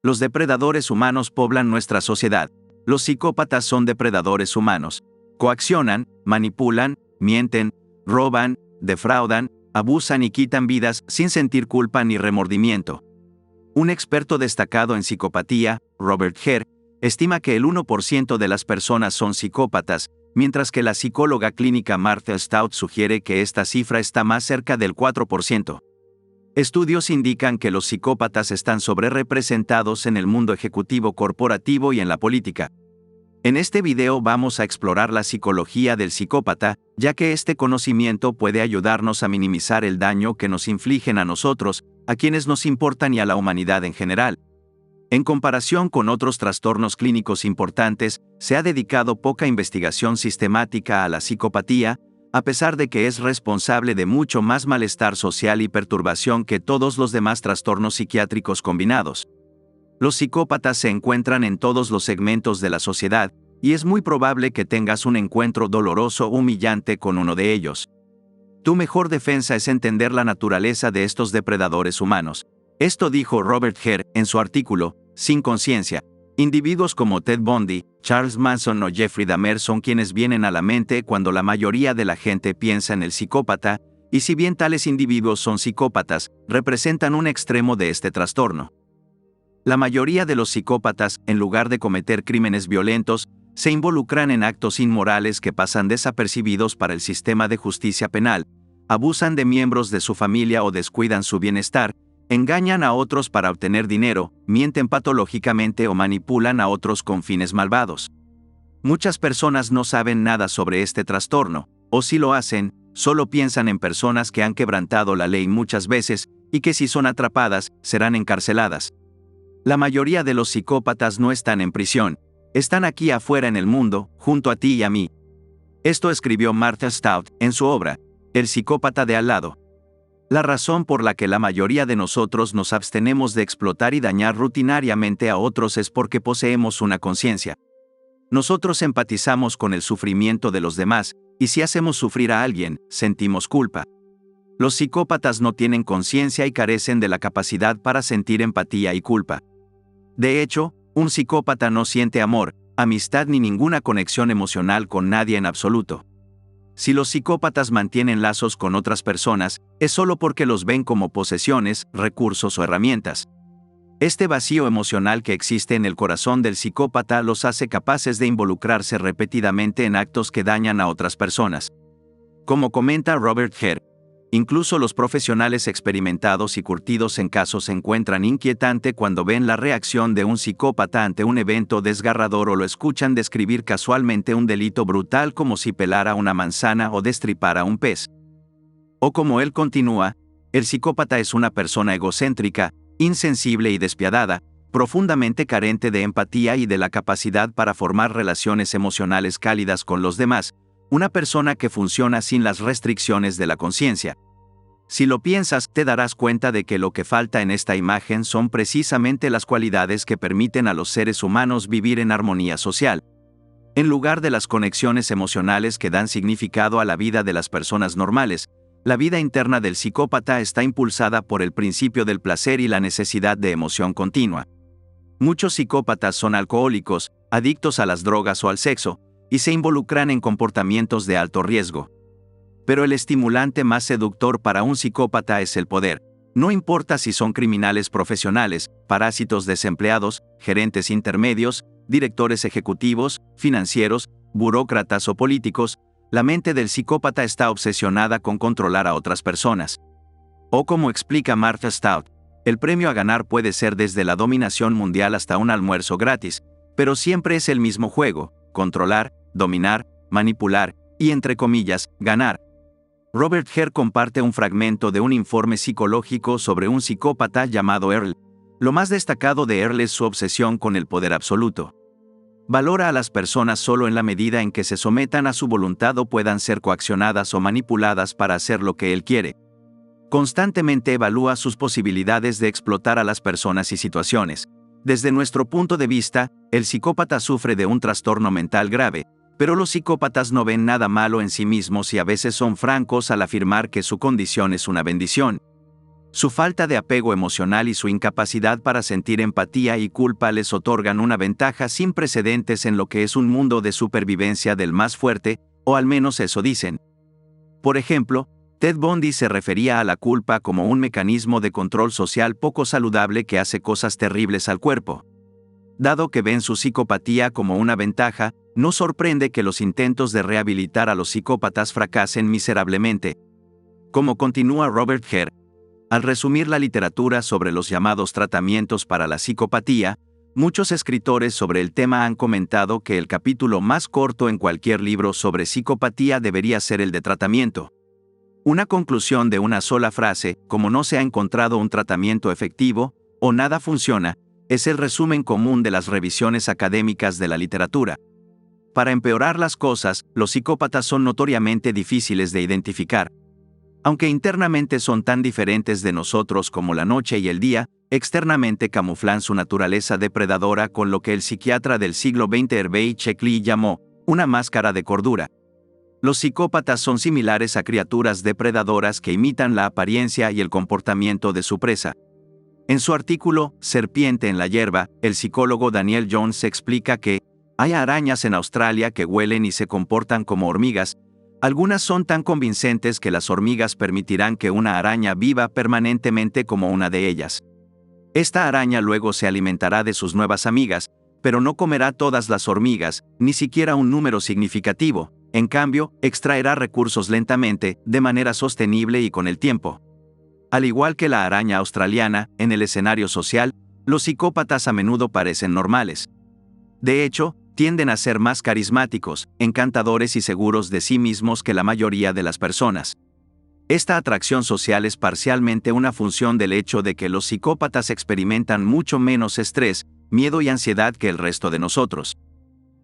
Los depredadores humanos poblan nuestra sociedad. Los psicópatas son depredadores humanos. Coaccionan, manipulan, mienten, roban, defraudan, abusan y quitan vidas sin sentir culpa ni remordimiento. Un experto destacado en psicopatía, Robert Hare, estima que el 1% de las personas son psicópatas, mientras que la psicóloga clínica Martha Stout sugiere que esta cifra está más cerca del 4%. Estudios indican que los psicópatas están sobrerepresentados en el mundo ejecutivo corporativo y en la política. En este video vamos a explorar la psicología del psicópata, ya que este conocimiento puede ayudarnos a minimizar el daño que nos infligen a nosotros, a quienes nos importan y a la humanidad en general. En comparación con otros trastornos clínicos importantes, se ha dedicado poca investigación sistemática a la psicopatía, a pesar de que es responsable de mucho más malestar social y perturbación que todos los demás trastornos psiquiátricos combinados. Los psicópatas se encuentran en todos los segmentos de la sociedad, y es muy probable que tengas un encuentro doloroso o humillante con uno de ellos. Tu mejor defensa es entender la naturaleza de estos depredadores humanos. Esto dijo Robert Hare en su artículo, Sin conciencia. Individuos como Ted Bundy, Charles Manson o Jeffrey Dahmer son quienes vienen a la mente cuando la mayoría de la gente piensa en el psicópata, y si bien tales individuos son psicópatas, representan un extremo de este trastorno. La mayoría de los psicópatas, en lugar de cometer crímenes violentos, se involucran en actos inmorales que pasan desapercibidos para el sistema de justicia penal, abusan de miembros de su familia o descuidan su bienestar, engañan a otros para obtener dinero, mienten patológicamente o manipulan a otros con fines malvados. Muchas personas no saben nada sobre este trastorno, o si lo hacen, solo piensan en personas que han quebrantado la ley muchas veces y que si son atrapadas, serán encarceladas. La mayoría de los psicópatas no están en prisión, están aquí afuera en el mundo, junto a ti y a mí. Esto escribió Martha Stout en su obra, El psicópata de al lado. La razón por la que la mayoría de nosotros nos abstenemos de explotar y dañar rutinariamente a otros es porque poseemos una conciencia. Nosotros empatizamos con el sufrimiento de los demás, y si hacemos sufrir a alguien, sentimos culpa. Los psicópatas no tienen conciencia y carecen de la capacidad para sentir empatía y culpa. De hecho, un psicópata no siente amor, amistad ni ninguna conexión emocional con nadie en absoluto. Si los psicópatas mantienen lazos con otras personas, es solo porque los ven como posesiones, recursos o herramientas. Este vacío emocional que existe en el corazón del psicópata los hace capaces de involucrarse repetidamente en actos que dañan a otras personas. Como comenta Robert Hare, incluso los profesionales experimentados y curtidos en casos se encuentran inquietante cuando ven la reacción de un psicópata ante un evento desgarrador o lo escuchan describir casualmente un delito brutal como si pelara una manzana o destripara un pez. O como él continúa, el psicópata es una persona egocéntrica, insensible y despiadada, profundamente carente de empatía y de la capacidad para formar relaciones emocionales cálidas con los demás, una persona que funciona sin las restricciones de la conciencia. Si lo piensas, te darás cuenta de que lo que falta en esta imagen son precisamente las cualidades que permiten a los seres humanos vivir en armonía social. En lugar de las conexiones emocionales que dan significado a la vida de las personas normales, la vida interna del psicópata está impulsada por el principio del placer y la necesidad de emoción continua. Muchos psicópatas son alcohólicos, adictos a las drogas o al sexo, y se involucran en comportamientos de alto riesgo. Pero el estimulante más seductor para un psicópata es el poder. No importa si son criminales profesionales, parásitos desempleados, gerentes intermedios, directores ejecutivos, financieros, burócratas o políticos, la mente del psicópata está obsesionada con controlar a otras personas. O como explica Martha Stout, el premio a ganar puede ser desde la dominación mundial hasta un almuerzo gratis, pero siempre es el mismo juego: controlar, dominar, manipular y, entre comillas, ganar. Robert Hare comparte un fragmento de un informe psicológico sobre un psicópata llamado Earl. Lo más destacado de Earl es su obsesión con el poder absoluto. Valora a las personas solo en la medida en que se sometan a su voluntad o puedan ser coaccionadas o manipuladas para hacer lo que él quiere. Constantemente evalúa sus posibilidades de explotar a las personas y situaciones. Desde nuestro punto de vista, el psicópata sufre de un trastorno mental grave, pero los psicópatas no ven nada malo en sí mismos y a veces son francos al afirmar que su condición es una bendición. Su falta de apego emocional y su incapacidad para sentir empatía y culpa les otorgan una ventaja sin precedentes en lo que es un mundo de supervivencia del más fuerte, o al menos eso dicen. Por ejemplo, Ted Bundy se refería a la culpa como un mecanismo de control social poco saludable que hace cosas terribles al cuerpo. Dado que ven su psicopatía como una ventaja, no sorprende que los intentos de rehabilitar a los psicópatas fracasen miserablemente. Como continúa Robert Hare, al resumir la literatura sobre los llamados tratamientos para la psicopatía, muchos escritores sobre el tema han comentado que el capítulo más corto en cualquier libro sobre psicopatía debería ser el de tratamiento. Una conclusión de una sola frase, como no se ha encontrado un tratamiento efectivo, o nada funciona, es el resumen común de las revisiones académicas de la literatura. Para empeorar las cosas, los psicópatas son notoriamente difíciles de identificar. Aunque internamente son tan diferentes de nosotros como la noche y el día, externamente camuflan su naturaleza depredadora con lo que el psiquiatra del siglo XX Hervey Sheckley llamó una máscara de cordura. Los psicópatas son similares a criaturas depredadoras que imitan la apariencia y el comportamiento de su presa. En su artículo, Serpiente en la hierba, el psicólogo Daniel Jones explica que hay arañas en Australia que huelen y se comportan como hormigas. Algunas son tan convincentes que las hormigas permitirán que una araña viva permanentemente como una de ellas. Esta araña luego se alimentará de sus nuevas amigas, pero no comerá todas las hormigas, ni siquiera un número significativo. En cambio, extraerá recursos lentamente, de manera sostenible y con el tiempo. Al igual que la araña australiana, en el escenario social, los psicópatas a menudo parecen normales. De hecho, tienden a ser más carismáticos, encantadores y seguros de sí mismos que la mayoría de las personas. Esta atracción social es parcialmente una función del hecho de que los psicópatas experimentan mucho menos estrés, miedo y ansiedad que el resto de nosotros.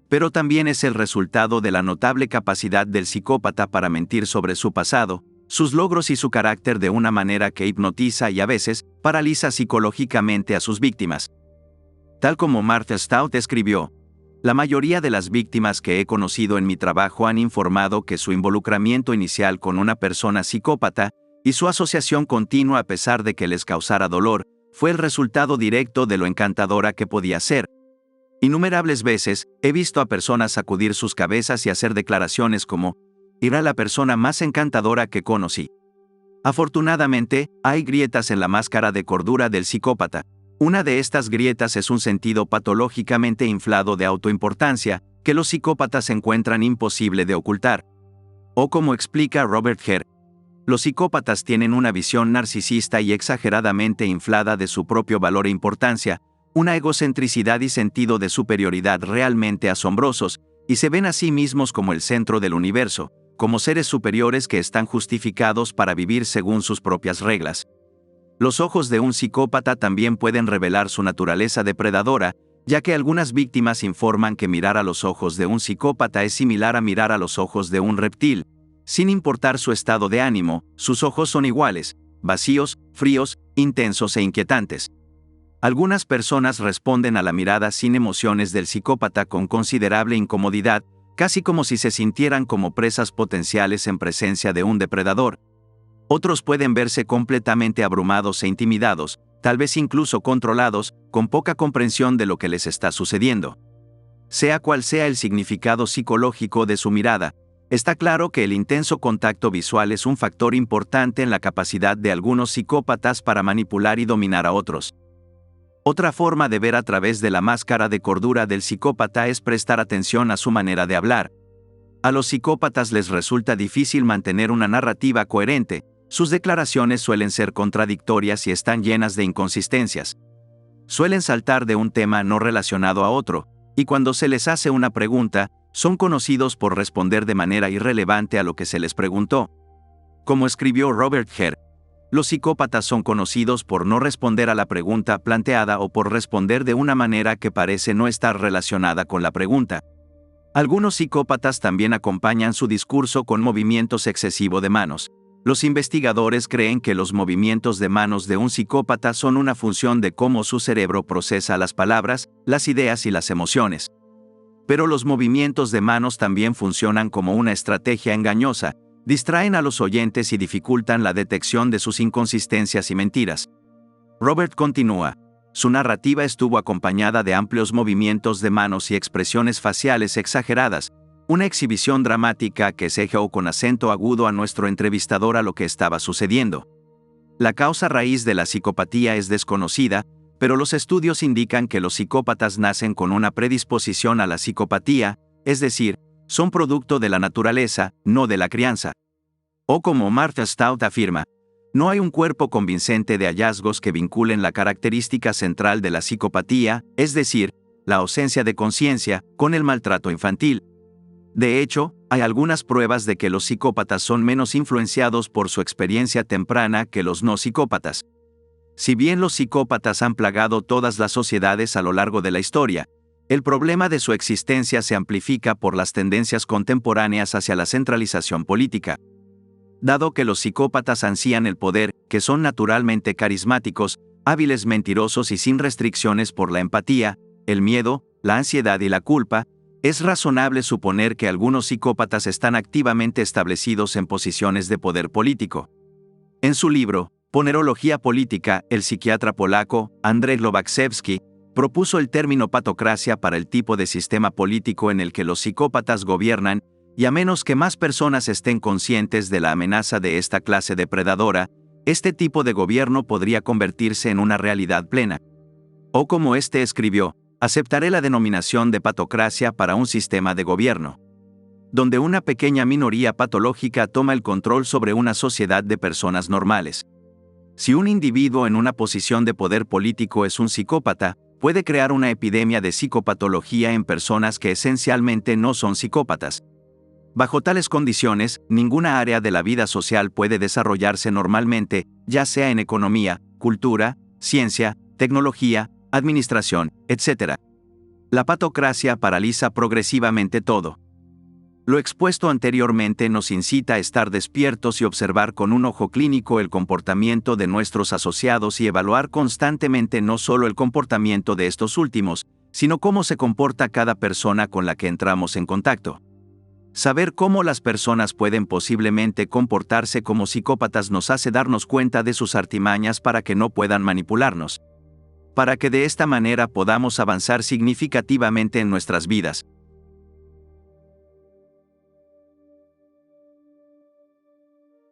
Pero también es el resultado de la notable capacidad del psicópata para mentir sobre su pasado, sus logros y su carácter de una manera que hipnotiza y a veces paraliza psicológicamente a sus víctimas. Tal como Martha Stout escribió, la mayoría de las víctimas que he conocido en mi trabajo han informado que su involucramiento inicial con una persona psicópata y su asociación continua a pesar de que les causara dolor, fue el resultado directo de lo encantadora que podía ser. Innumerables veces, he visto a personas sacudir sus cabezas y hacer declaraciones como, era la persona más encantadora que conocí. Afortunadamente, hay grietas en la máscara de cordura del psicópata. Una de estas grietas es un sentido patológicamente inflado de autoimportancia, que los psicópatas encuentran imposible de ocultar. O como explica Robert Hare, los psicópatas tienen una visión narcisista y exageradamente inflada de su propio valor e importancia, una egocentricidad y sentido de superioridad realmente asombrosos, y se ven a sí mismos como el centro del universo, como seres superiores que están justificados para vivir según sus propias reglas. Los ojos de un psicópata también pueden revelar su naturaleza depredadora, ya que algunas víctimas informan que mirar a los ojos de un psicópata es similar a mirar a los ojos de un reptil. Sin importar su estado de ánimo, sus ojos son iguales, vacíos, fríos, intensos e inquietantes. Algunas personas responden a la mirada sin emociones del psicópata con considerable incomodidad, casi como si se sintieran como presas potenciales en presencia de un depredador. Otros pueden verse completamente abrumados e intimidados, tal vez incluso controlados, con poca comprensión de lo que les está sucediendo. Sea cual sea el significado psicológico de su mirada, está claro que el intenso contacto visual es un factor importante en la capacidad de algunos psicópatas para manipular y dominar a otros. Otra forma de ver a través de la máscara de cordura del psicópata es prestar atención a su manera de hablar. A los psicópatas les resulta difícil mantener una narrativa coherente. Sus declaraciones suelen ser contradictorias y están llenas de inconsistencias. Suelen saltar de un tema no relacionado a otro, y cuando se les hace una pregunta, son conocidos por responder de manera irrelevante a lo que se les preguntó. Como escribió Robert Hare, los psicópatas son conocidos por no responder a la pregunta planteada o por responder de una manera que parece no estar relacionada con la pregunta. Algunos psicópatas también acompañan su discurso con movimientos excesivos de manos. Los investigadores creen que los movimientos de manos de un psicópata son una función de cómo su cerebro procesa las palabras, las ideas y las emociones. Pero los movimientos de manos también funcionan como una estrategia engañosa, distraen a los oyentes y dificultan la detección de sus inconsistencias y mentiras. Robert continúa. Su narrativa estuvo acompañada de amplios movimientos de manos y expresiones faciales exageradas, una exhibición dramática que señaló con acento agudo a nuestro entrevistador a lo que estaba sucediendo. La causa raíz de la psicopatía es desconocida, pero los estudios indican que los psicópatas nacen con una predisposición a la psicopatía, es decir, son producto de la naturaleza, no de la crianza. O como Martha Stout afirma, no hay un cuerpo convincente de hallazgos que vinculen la característica central de la psicopatía, es decir, la ausencia de conciencia, con el maltrato infantil. De hecho, hay algunas pruebas de que los psicópatas son menos influenciados por su experiencia temprana que los no psicópatas. Si bien los psicópatas han plagado todas las sociedades a lo largo de la historia, el problema de su existencia se amplifica por las tendencias contemporáneas hacia la centralización política. Dado que los psicópatas ansían el poder, que son naturalmente carismáticos, hábiles mentirosos y sin restricciones por la empatía, el miedo, la ansiedad y la culpa, es razonable suponer que algunos psicópatas están activamente establecidos en posiciones de poder político. En su libro, Ponerología política, el psiquiatra polaco, Andrzej Lobaczewski, propuso el término patocracia para el tipo de sistema político en el que los psicópatas gobiernan, y a menos que más personas estén conscientes de la amenaza de esta clase depredadora, este tipo de gobierno podría convertirse en una realidad plena. O como este escribió, aceptaré la denominación de patocracia para un sistema de gobierno, donde una pequeña minoría patológica toma el control sobre una sociedad de personas normales. Si un individuo en una posición de poder político es un psicópata, puede crear una epidemia de psicopatología en personas que esencialmente no son psicópatas. Bajo tales condiciones, ninguna área de la vida social puede desarrollarse normalmente, ya sea en economía, cultura, ciencia, tecnología, administración, etc. La patocracia paraliza progresivamente todo. Lo expuesto anteriormente nos incita a estar despiertos y observar con un ojo clínico el comportamiento de nuestros asociados y evaluar constantemente no solo el comportamiento de estos últimos, sino cómo se comporta cada persona con la que entramos en contacto. Saber cómo las personas pueden posiblemente comportarse como psicópatas nos hace darnos cuenta de sus artimañas para que no puedan manipularnos. Para que de esta manera podamos avanzar significativamente en nuestras vidas,